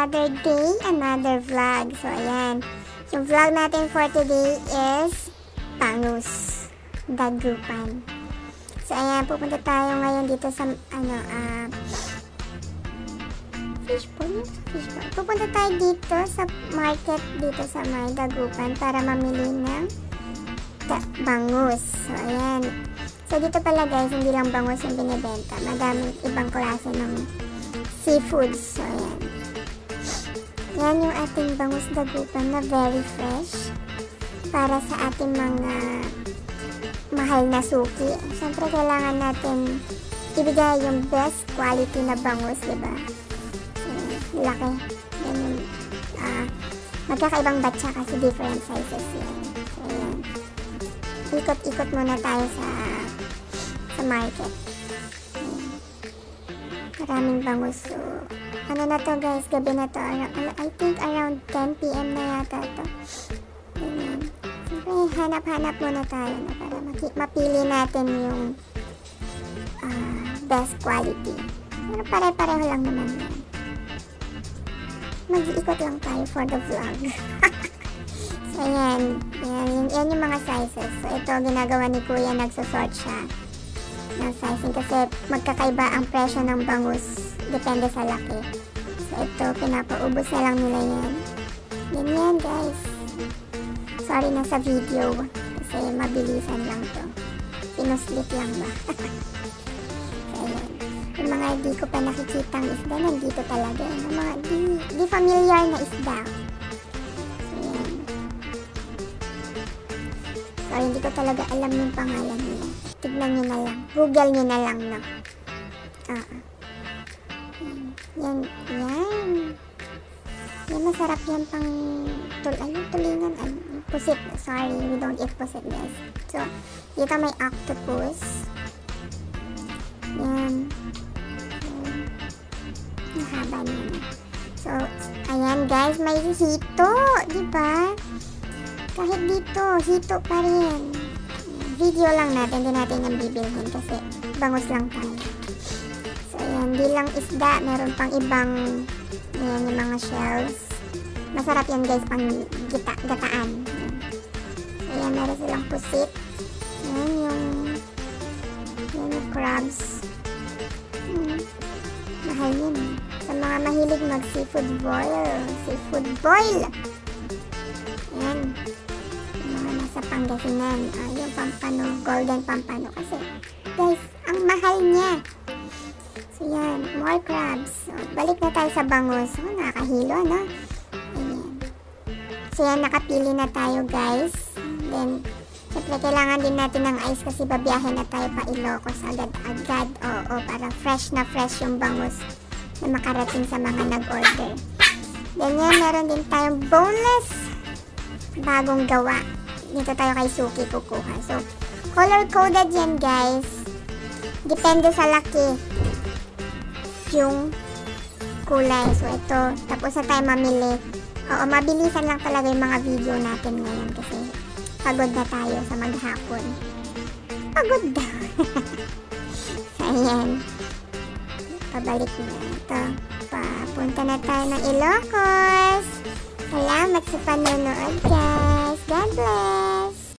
another day, another vlog. So, ayan. Yung vlog natin for today is Bangus, Dagupan. So, ayan. Pupunta tayo ngayon dito sa, fishbowl. Pupunta tayo dito sa market, dito sa may Dagupan para mamili ng bangus. So, ayan. So, dito pala guys, hindi lang bangus yung binibenta. Madaming ibang klase ng seafoods. So, ayan. Yan yung ating bangus Dagupan na very fresh para sa ating mga mahal na suki. Siyempre, kailangan natin ibigay yung best quality na bangus, diba? So, laki. Yan yung magkakaibang batcha kasi different sizes yan. So, ayan. Ikot-ikot muna tayo sa market. Maraming bangus. So, ano na to guys, gabi na to. I think around 10 PM na yata to. Siyempre, hanap-hanap muna tayo na para mapili natin yung best quality. Pero pare-pareho lang naman yan. Mag-iikot lang tayo for the vlog. So, yan yung mga sizes. So, ito, ginagawa ni Kuya, nagsosort siya ng sizing kasi magkakaiba ang presyo ng bangus depende sa laki. So, ito, pinapaubos na lang nila yan. Ganyan, guys. Sorry na sa video kasi mabilisan lang to. Pinuslit lang ba? So, ayan. Yung mga di ko pa nakikitang isda, nandito talaga. Yung mga di familiar na isda. So, ayan. So, hindi ko talaga alam yung pangalan nila. Tignan nyo na lang. Google nyo na lang, no? Yan. Yan, masarap yan pang tulingan. Pusit. Sorry, we don't eat pusit, guys. So, dito may octopus. Yan. Ang haba niya. So, ayan, guys. May hito. Diba? Kahit dito, hito pa rin. Video lang natin, hindi natin yung bibilhin kasi bangus lang tayo. So, ayan, di lang isda, meron pang ibang, ayan, yung mga shells. Masarap yan guys, pang gataan. So, ayan, meron silang pusit. Ayan, yung crabs. Mahal yun. Sa mga mahilig mag-seafood boil. Ayan. Sa Pangasinan, yung pampano, golden pampano kasi guys, ang mahal niya. So yan, more crabs. So, balik na tayo sa bangus. So, nakakahilo, no? Ayan. So yan, nakapili na tayo guys. Then, syempre kailangan din natin ng ice kasi babiyahin na tayo pa Ilocos agad-agad. Oo, para fresh na fresh yung bangus na makarating sa mga nag-order. Then yan, meron din tayong boneless bagong gawa. Dito tayo kay Suki kukuha. So, color-coded yan, guys. Depende sa laki yung kulay. So, ito. Tapos na tayo mamili. Oo, mabilisan lang talaga yung mga video natin ngayon kasi pagod na tayo sa maghapon. Pagod daw. So, ayan. Pabalik na ito. Papunta na tayo ng Ilocos. Salamat sa panonood, guys. God bless!